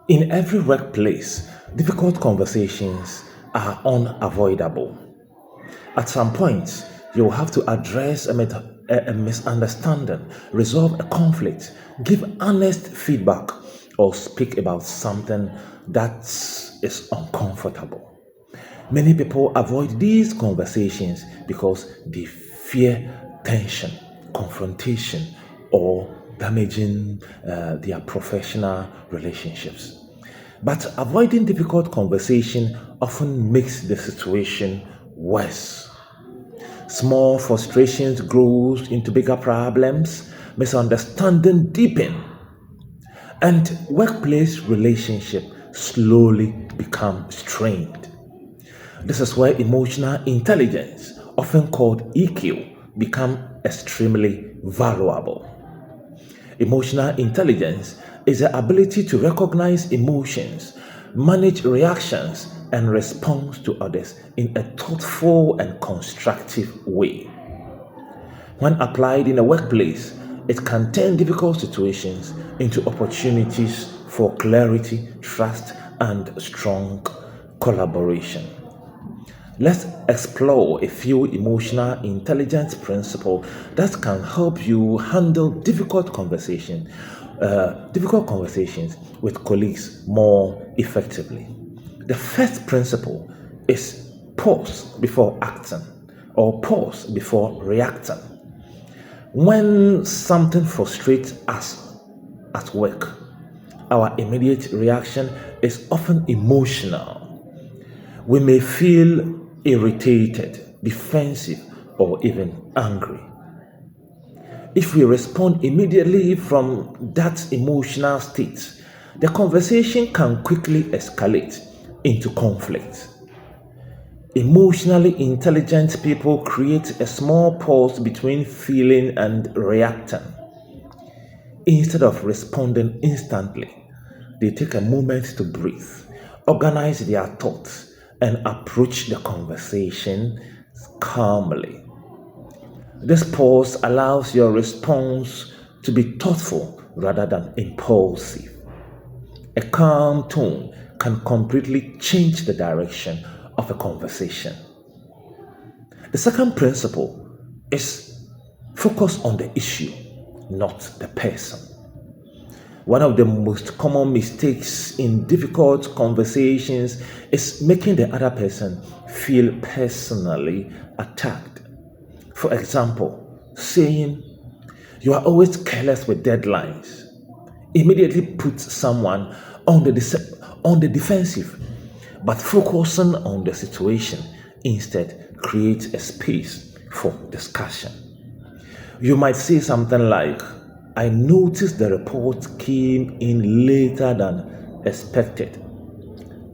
In every workplace, difficult conversations are unavoidable. At some point, you will have to address a misunderstanding, resolve a conflict, give honest feedback, or speak about something that is uncomfortable. Many people avoid these conversations because they fear tension, confrontation, or damaging their professional relationships. But avoiding difficult conversation often makes the situation worse. Small frustrations grow into bigger problems, misunderstanding deepen, and workplace relationship slowly become strained. This is where emotional intelligence, often called EQ, become extremely valuable. Emotional intelligence is the ability to recognize emotions, manage reactions, and respond to others in a thoughtful and constructive way. When applied in a workplace, it can turn difficult situations into opportunities for clarity, trust, and strong collaboration. Let's explore a few emotional intelligence principles that can help you handle difficult conversations with colleagues more effectively. The first principle is pause before acting or pause before reacting. When something frustrates us at work, our immediate reaction is often emotional. We may feel irritated, defensive, or even angry. If we respond immediately from that emotional state, the conversation can quickly escalate into conflict. Emotionally intelligent people create a small pause between feeling and reacting. Instead of responding instantly, they take a moment to breathe, organize their thoughts, and approach the conversation calmly. This pause allows your response to be thoughtful rather than impulsive. A calm tone can completely change the direction of a conversation. The second principle is focus on the issue, not the person. One of the most common mistakes in difficult conversations is making the other person feel personally attacked. For example, saying, "You are always careless with deadlines," immediately puts someone on the defensive, but focusing on the situation instead creates a space for discussion. You might say something like, "I noticed the report came in later than expected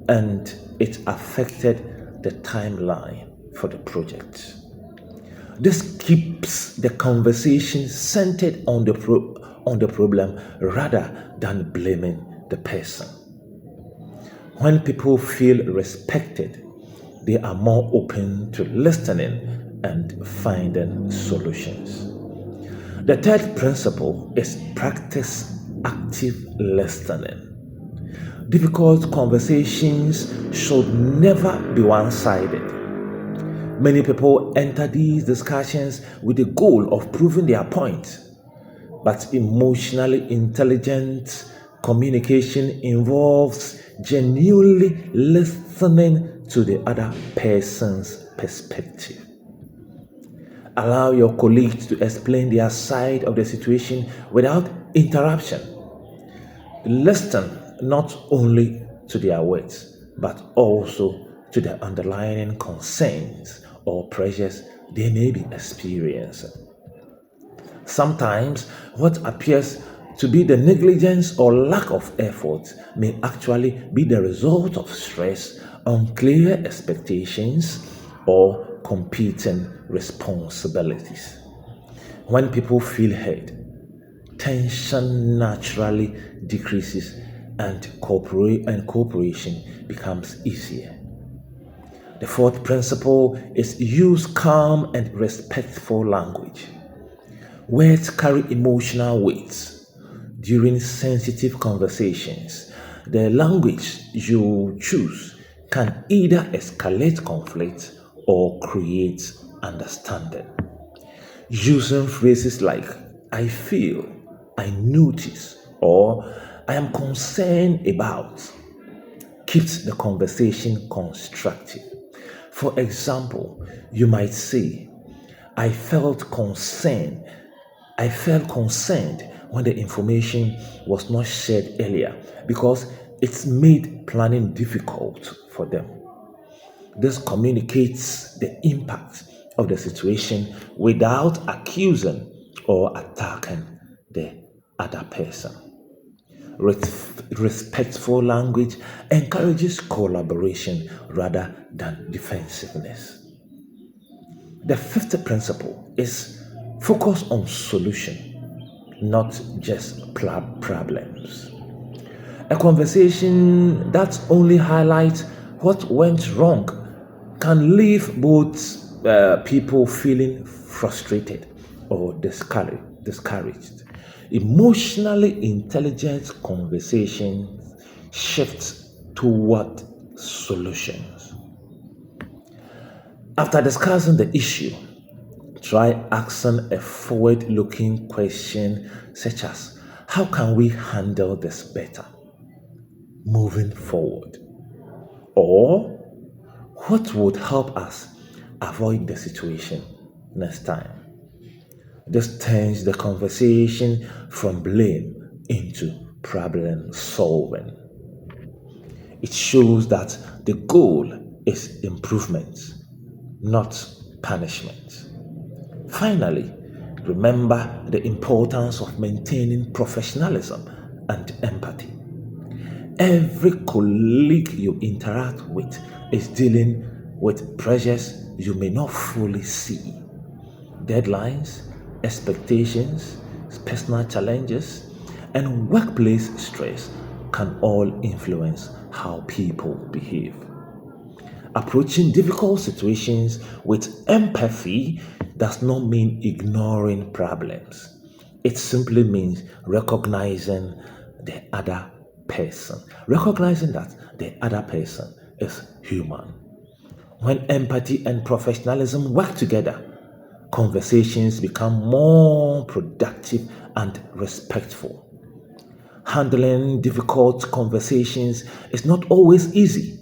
and it affected the timeline for the project." This keeps the conversation centered on the problem rather than blaming the person. When people feel respected, they are more open to listening and finding solutions. The third principle is practice active listening. Difficult conversations should never be one sided. Many people enter these discussions with the goal of proving their point, but emotionally intelligent communication involves genuinely listening to the other person's perspective. Allow your colleagues to explain their side of the situation without interruption. Listen not only to their words, but also to the underlying concerns or pressures they may be experiencing. Sometimes, what appears to be the negligence or lack of effort may actually be the result of stress, unclear expectations, or competing responsibilities. When people feel heard, tension naturally decreases and cooperation becomes easier. The fourth principle is use calm and respectful language. Words carry emotional weight. During sensitive conversations, The language you choose can either escalate conflict or create understanding. Using phrases like I feel, I notice, or I am concerned about keeps the conversation constructive. For example, you might say, I felt concerned. I felt concerned when the information was not shared earlier because it's made planning difficult for them. This communicates the impact of the situation without accusing or attacking the other person. Respectful language encourages collaboration rather than defensiveness. The fifth principle is focus on solution, not just problems. A conversation that only highlights what went wrong can leave both people feeling frustrated or discouraged. Emotionally intelligent conversation shifts toward solutions. After discussing the issue, try asking a forward looking question such as how can we handle this better moving forward? Or what would help us avoid the situation next time? This turns the conversation from blame into problem solving. It shows that the goal is improvement, not punishment. Finally, remember the importance of maintaining professionalism and empathy. Every colleague you interact with is dealing with pressures you may not fully see. Deadlines, expectations, personal challenges, and workplace stress can all influence how people behave. Approaching difficult situations with empathy does not mean ignoring problems. It simply means recognizing the other person, recognizing that the other person is human. When empathy and professionalism work together, conversations become more productive and respectful. Handling difficult conversations is not always easy.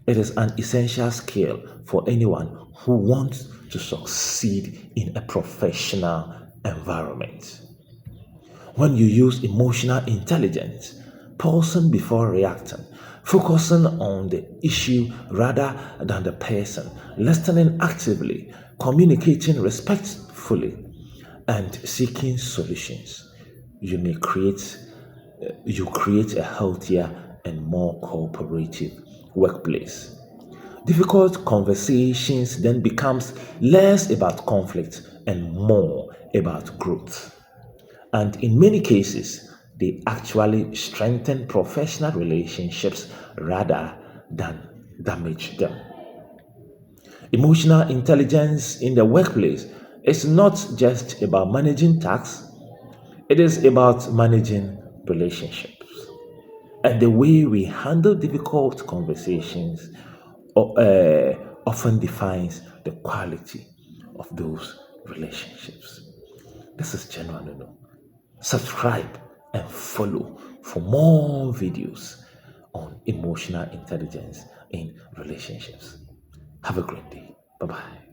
It is an essential skill for anyone who wants to succeed in a professional environment. When you use emotional intelligence, pausing before reacting, focusing on the issue rather than the person, listening actively, communicating respectfully, and seeking solutions, you may create you create a healthier and more cooperative workplace. Difficult conversations then becomes less about conflict and more about growth. And in many cases, they actually strengthen professional relationships rather than damage them. Emotional intelligence in the workplace is not just about managing tasks, it is about managing relationships. And the way we handle difficult conversations often defines the quality of those relationships. This is genuine. Subscribe and follow for more videos on emotional intelligence in relationships. Have a great day. Bye bye.